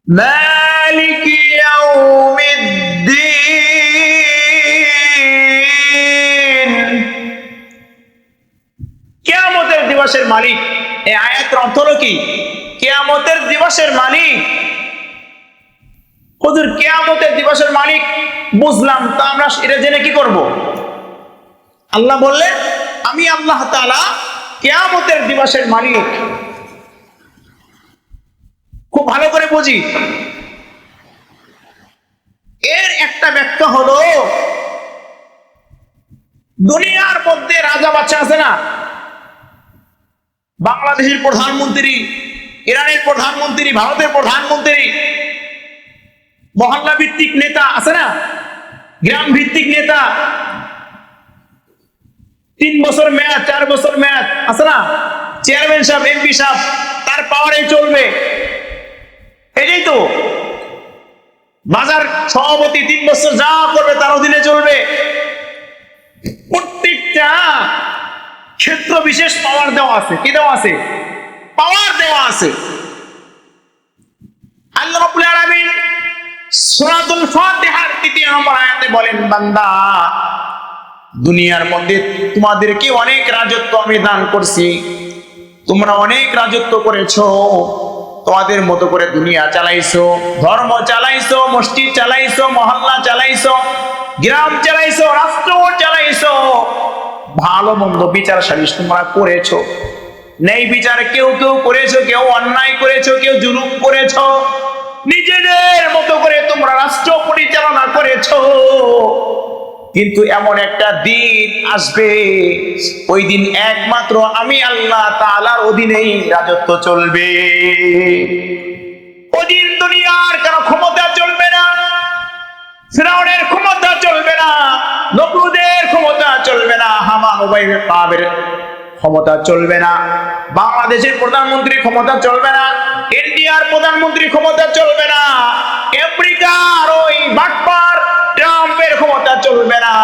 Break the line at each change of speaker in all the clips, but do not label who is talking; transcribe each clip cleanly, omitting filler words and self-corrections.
مالك يوم الدين কিয়ামতের দিবসের মালিক। এই আয়াতের অর্থ হলো কি? কিয়ামতের দিবসের মালিক। হুজুর কিয়ামতের দিবসের মালিক বুঝলাম, তো আমরা এটা জেনে কি করব? আল্লাহ বললেন আমি আল্লাহ তাআলা কিয়ামতের দিবসের মালিক। খুব ভালো করে বুঝি। এর একটা ব্যাখ্যা হলো, দুনিয়ার মধ্যে রাজা বাচ্চা আছে না, বাংলাদেশের প্রধানমন্ত্রী, ইরানের প্রধানমন্ত্রী, ভারতের প্রধানমন্ত্রী, মহল্লা ভিত্তিক নেতা আছে না, গ্রাম ভিত্তিক নেতা, 3 বছর মেয়াদ, 4 বছর মেয়াদ আছে না, চেয়ারম্যান সাহেব, এমপি সাহেব, তার পাওয়ারে চলবে। এটাই তো বাজার সভাপতি 3 বছর যা করবে তার অধীনে চলবে। প্রত্যেকটা ক্ষেত্র বিশেষ পাওয়ার দেওয়া আছে। কি দেওয়া আছে? পাওয়ার দেওয়া আছে। আল্লাহ রাব্বুল আলামিন সূরাতুল ফাতিহার 3 নম্বর আয়াতে বলেন, বান্দা দুনিয়ার মধ্যে তোমাদেরকে অনেক রাজত্ব আমি দান করছি, তোমরা অনেক রাজত্ব করেছো, তোমাদের মতো করে দুনিয়া চালাইছো, ধর্ম চালাইছো, মসজিদ চালাইছো, মহল্লা চালাইছো, গ্রাম চালাইছো, রাষ্ট্র চালাইছো, ভালো মন্দ বিচার সালিশ তোমরা করেছো, নেই বিচার কেউ কেউ করেছো, কেউ অন্যায় করেছো, কেউ জুলুম করেছো, নিজেদের মতো করে তোমরা রাষ্ট্র পরিচালনা করেছো। কিন্তু এমন একটা দিন আসবে, ওই দিন একমাত্র আমি আল্লাহ তাআলার অধীনেই রাজত্ব চলবে। ওই দিন দুনিয়ার কারো ক্ষমতা চলবে না, ফিরাউনের ক্ষমতা চলবে না, নমরুদের ক্ষমতা চলবে না, হামান উবাই কাবের ক্ষমতা চলবে না, বাংলাদেশের প্রধানমন্ত্রী ক্ষমতা চলবে না, ইন্ডিয়ার প্রধানমন্ত্রী ক্ষমতা চলবে না, আমেরিকার ওই বাটপার ট্রাম্পের ক্ষমতা চলবে না।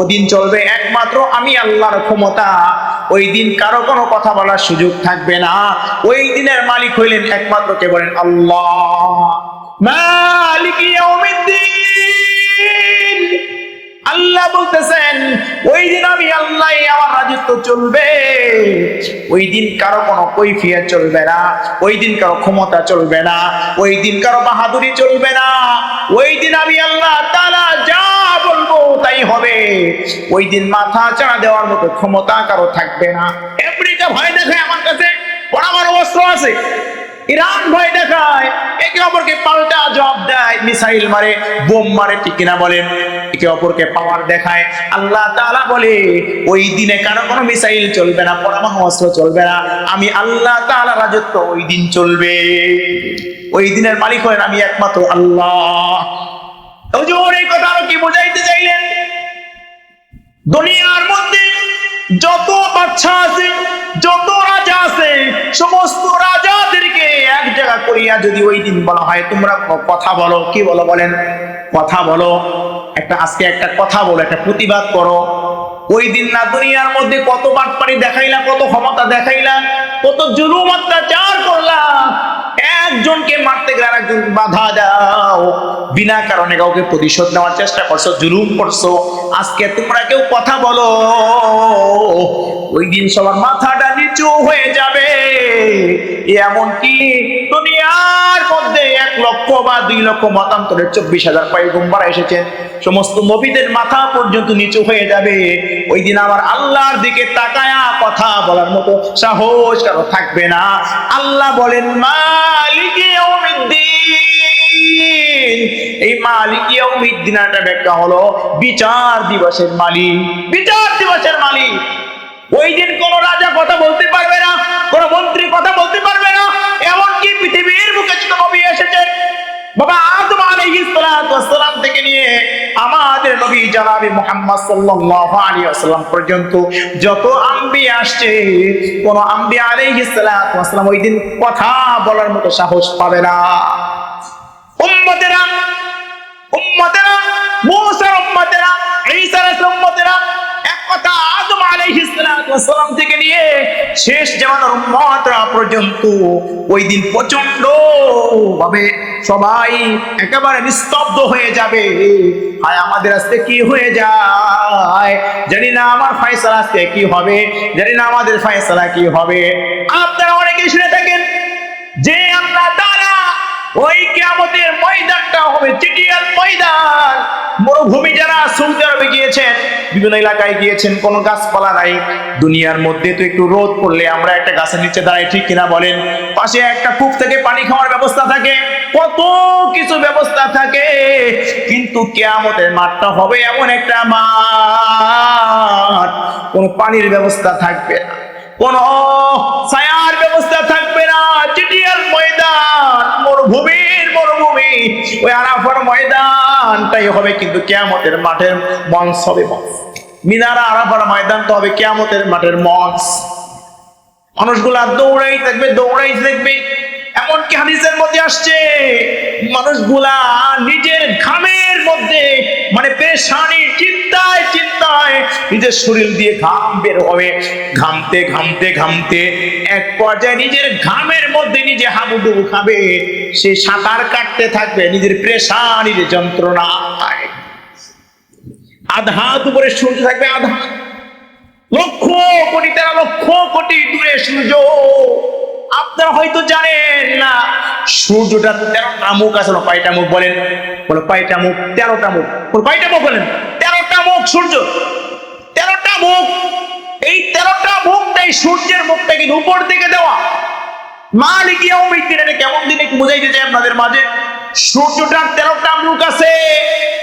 ওদিন চলবে একমাত্র আমি আল্লাহর ক্ষমতা। ওই দিন কারো কোনো কথা বলার সুযোগ থাকবে না। ওই দিনের মালিক হইলেন একমাত্র কে বলেন? আল্লাহ। মালিক ইয়াউমিদ্দিন। আল্লাহ বলতেছেন ওই দিন আমি আল্লাহ, আমার রাজত্ব চলবে। ওই দিন কারো কোনো কৈফিয়ত চলবে না, ওই দিন কারো ক্ষমতা চলবে না, ওই দিন কারো বাহাদুরি চলবে না। ওই দিন আমি আল্লাহ তাআলা যা বলবো তাই হবে। ওই দিন মাথা চাড়া দেওয়ার মতো ক্ষমতা কারো থাকবে না। আমেরিকা ভয় দেখায় আমার কাছে পরমাণু অস্ত্র আছে, ইরান ভয় দেখায়, একে অপরকে পাল্টা জবাব দেয়, মিসাইল মারে, বোম মারে, ঠিক কিনা বলেন? একে অপরকে পাওয়ার দেখায়। আল্লাহ তাআলা বলে ওই দিনে কারো কোনো মিসাইল চলবে না, পরমাণু অস্ত্র চলবে না। আমি আল্লাহ তাআলা রাজত্ব ওই দিন চলবে। ওই দিনের মালিক হলেন আমি একমাত্র আল্লাহ। হুজুর এই কথা আরো কি বোঝাইতে চাইলেন? দুনিয়ার মধ্যে যত বাদশা আছে, যত রাজা আছে, সমস্ত রাজাদেরকে এক জায়গা করিয়া যদি ওই দিন বলা হয় তোমরা কথা বলো, কি বলো বলেন? কথা বলো, আজকে একটা কথা বলো, একটা প্রতিবাদ করো। ওই দিন না দুনিয়ার মধ্যে কত বাটপাড়ি দেখাইলা, কত ক্ষমতা দেখাইলা, কত জুলুম অত্যাচার করলা, একজনকে মারতে গেলে আরেকজন বাধা দাও, বিনা কারণে কাউকে প্রতিশোধ নেওয়ার চেষ্টা করছো, জুলুম করছো। আজকে তোমরা কেউ কথা বলো, ওই দিন সবার মাথাটা নিচু হয়ে যাবে। এমনকি দুনিয়ার মধ্যে 1 লক্ষ বা 2 লক্ষ মতান্তরের 24,000 পয়গম্বর এসেছেন, সমস্ত নবীদের মাথা পর্যন্ত নিচু হয়ে যাবে। ওই দিন আমার আল্লাহর দিকে তাকায়া কথা বলার মতো সাহস কারো থাকবে না। আল্লাহ বলেন মালিক ইয়াউমিদ্দিন। এই মালিক ইয়াউমিদ্দিনটা ব্যাখ্যা হলো বিচার দিবসের মালিক। বিচার দিবসের মালিক। ওই দিন কোন রাজা কথা বলতে পারবে না, কোন মন্ত্রী কথা বলতে পারবে না। এমনকি পৃথিবীর বুকে যত নবী এসেছে, বাবা আদম আলাইহিস সালাতু ওয়াস সালাম থেকে নিয়ে আমাদের নবী জনাবে মুহাম্মদ সাল্লাল্লাহু আলাইহি ওয়াসাল্লাম পর্যন্ত যত আম্বিয়া আসছে, কোন আম্বিয়া আলাইহিস সালাতু ওয়াস সালাম ওই দিন কথা বলার মতো সাহস পাবে না। উম্মতেরা, মুসার উম্মতেরা, ঈসার উম্মতেরা এক কথা আদম আলাইহিস আলাইহিস সালাম থেকে নিয়ে শেষ জামানার উম্মতরা পর্যন্ত ওই দিন প্রচন্ড ভাবে সবাই একেবারে নিস্তব্ধ হয়ে যাবে। আর আমাদের আজকে কি হয়ে যায় জানি না, আমার ফয়সালা আজকে কি হবে জানি না, আমাদের ফয়সালা কি হবে। আপনারা অনেকেই শুনে থাকেন যে আল্লাহ তাআলা ওই কিয়ামতের ময়দানটা হবে চিটিয়াল ময়দান। মরুভূমি যারা সৌদি আরবে গিয়েছেন, বিভিন্ন এলাকায় গিয়েছেন, কোনো গাছপালা নাই। দুনিয়ার মধ্যে তো একটু রোদ পড়লে আমরা একটা গাছের নিচে দাঁড়াই, ঠিক কিনা বলেন? পাশে একটা কূপ থেকে পানি খাওয়ার ব্যবস্থা থাকে, কত কিছু ব্যবস্থা থাকে। কিন্তু কিয়ামতের মাঠটা হবে এমন একটা মাঠ, কোনো পানির ব্যবস্থা থাকবে না, কোনো ছায়ার ব্যবস্থা থাকবে না। চিটিয়াল ময়দান, মরুভূমি। ওই আরাফার ময়দানটাই হবে কিন্তু কিয়ামতের মাঠের মঞ্চ হবে। মিনারা আরাফার ময়দান তো হবে কিয়ামতের মাঠের মঞ্চ। মানুষগুলা দৌড়াই থাকবে। এমনকি হাদিসের মধ্যে আসছে মানুষগুলা নিজের ঘামের মধ্যে, মানে পেরেশানি, চিন্তায় নিজের শরীর দিয়ে ঘাম বের হবে। ঘামতে এক পর্যায়ে নিজের ঘামের মধ্যে নিজে হাবুডুবু খাবে। সে সাঁতার কাটতে থাকবে নিজের পেরেশানির যন্ত্রণায়। আধাত উপরে সূর্য থাকবে, আধা লক্ষ কোটি, 13 লক্ষ কোটি দূরে সূর্য। আপনারা হয়তো জানেন না সূর্যটা 13টা মুখ আছে। কয়টা মুখ বলেন? বলো কয়টা মুখ? 13টা মুখ। কয়টা মুখ বলেন? 13টা মুখ সূর্য, 13টা মুখ। এই 13টা মুখটাই সূর্যের মুখটা কিন্তু উপর দিকে দেওয়া। মালিক ইয়াউমিদ্দিন, এটা কেমন দিন একটু বুঝাইতে চাই আপনাদের মাঝে। সূর্যটার 13টা মুখ আছে,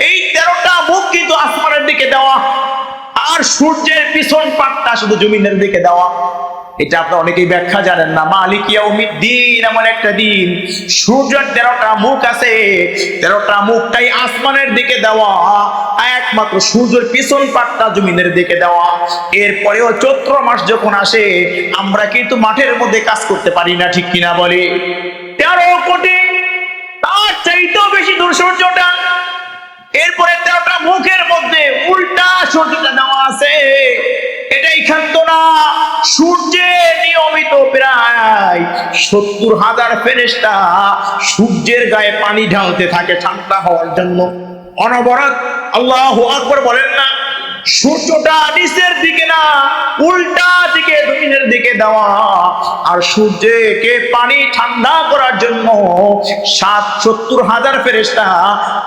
এই 13টা মুখ কিন্তু আসমানের দিকে দেওয়া, আর সূর্যের পিছন পাটটা শুধু জমিনের দিকে দেওয়া। এটা আপনারা অনেকেই ব্যাখ্যা জানেন না। মালিক ইয়াউমিদ্দিন এমন একটা দিন, সূর্যের 13টা মুখ আছে, 13টা মুখটাই আসমানের দিকে দেওয়া, একমাত্র সূর্যের পিছন পাটটা জমিনের দিকে দেওয়া। এরপরেও চৈত্র মাস যখন আসে আমরা কিন্তু মাঠের মধ্যে কাজ করতে পারি না, ঠিক কিনা বলে? 13 কোটি, তার চাইতেও বেশি দূর সূর্যটা। এরপরে 13টা মুখের মধ্যে উল্টা সূর্যটা দেওয়া আছে। এটাই ক্ষান্ত না, সূর্যে নিয়মিত প্রায় 70,000 ফেরেশতা সূর্যের গায়ে পানি ঢালতে থাকে ঠান্ডা হওয়ার জন্য। অনবরত আল্লাহু আকবার বলেন না। সূর্যটা নিচের দিকে না, উল্টা দিকে জমিনের দিকে দেওয়া। আর সূর্যকে পানি ঠান্ডা করার জন্য 70,000 ফেরেশতা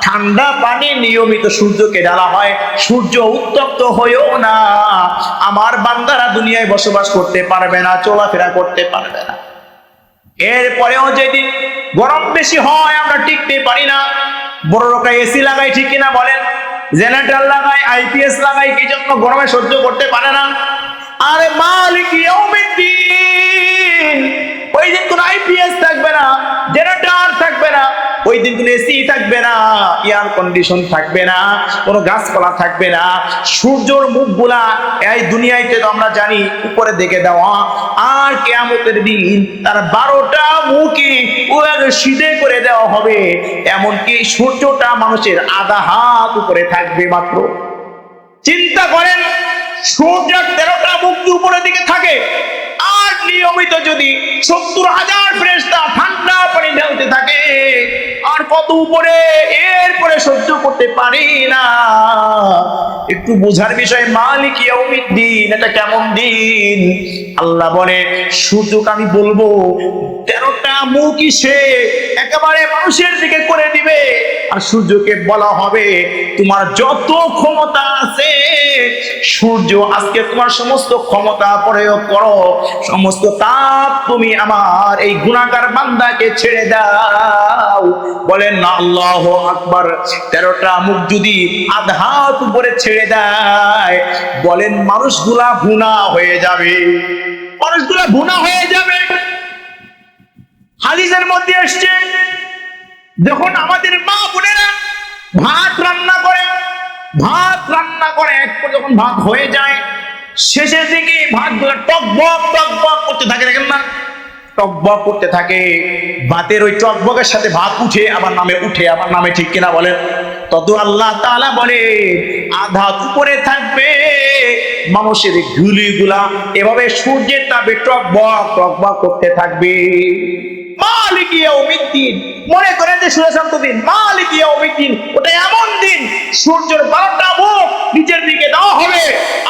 ঠান্ডা পানি নিয়মিত সূর্যকে ঢালা হয়। সূর্য উত্তপ্ত হয়েও না আমার বান্দারা দুনিয়ায় বসবাস করতে পারবে না, চলাফেরা করতে পারবে না। এরপরেও যেদিন গরম বেশি হয় আমরা টিকতে পারি না, বড় লোকরা এসি লাগাই, ঠিক কিনা বলেন? জেনারেটর লাগাই, আইপিএস লাগাই, কি জন্য? গরমে সহ্য করতে পারে না। আরে মালিক ইয়াউমিদ্দিন, ওই দিন কোন আইপিএস থাকবে না, জেনারেটর থাকবে না, ওই দিন কোন এসি থাকবে না, এয়ার কন্ডিশন থাকবে না, কোন গাছপালা থাকবে না। সূর্যের মুখগুলা এই দুনিয়াতে তো আমরা জানি উপরে দিকে দেওয়া, আর কিয়ামতের দিন তার 12টা মুখই সিধে করে দেওয়া হবে। এমনকি সূর্যটা মানুষের আধা হাত উপরে থাকবে মাত্র। চিন্তা করেন, সূর্যের 13টা মুখ উপরের দিকে থাকে, আর নিয়মিত যদি 70,000 ফেরেশতা ঠান্ডা পানি ঢালতে থাকে, আর কত উপরে। এরপরে সহ্য করতে পারি না। একটু বোঝার বিষয়, মালিক ইয়াউমিদ্দিন এটা কেমন দিন? আল্লাহ বলে সূর্যকে আমি বলবো 13টা মুখই সে একেবারে মানুষের দিকে করে দিবে। আর সূর্যকে বলা হবে তোমার যত ক্ষমতা আছে সূর্য, আজকে তোমার সমস্ত ক্ষমতা প্রয়োগ করো, সমস্ত তাপ তুমি আমার এই গুনাহগার বান্দাকে ছেড়ে দাও। বলেন না আল্লাহু আকবার। 13টা মুখ যদি আধা হাত উপরে ছেড়ে দেয়, বলেন মানুষগুলা গুনাহ হয়ে যাবে, মানুষগুলা গুনাহ হয়ে যাবে। হাদিসের মধ্যে আসছে, যখন আমাদের মা বোনেরা ভাত রান্না করে যখন ভাত হয়ে যায়, শেষের দিকে ভাতগুলো টকবক করতে থাকে, দেখেন না? টকবক করতে থাকে। ভাতের ওই টকবকের সাথে ভাত উঠে আবার নামে, ঠিক কিনা বলেন? তত আল্লাহ তাআলা বলে আধা উপরে থাকবে, মানুষের গুলিগুলা এভাবে সূর্যের তাপে টকবক টকবক করতে থাকবে। মালিক ইয়াউমিদ্দিন, মনে করেন যে সুরেশান্ত দিন, মালিক ইয়াউমিদ্দিন, ওটা এমন দিন সূর্যের 12টা মুখ নিচের দিকে দেওয়া হবে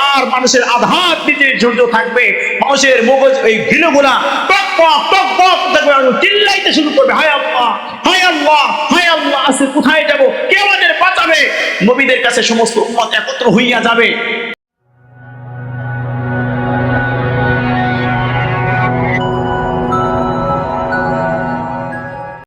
আর মানুষের আধার নিচে ঝুলতে থাকবে। মানুষের মগজ এই গিলুগুলা টকবক টকবক দেখবে, চিল্লাইতে শুরু করবে, হায় আল্লাহ, হায় আল্লাহ, হায় আল্লাহ, আজকে কোথায় যাব, কে আমাদের বাঁচাবে? নবীদের কাছে সমস্ত উম্মত একত্র হইয়া যাবে।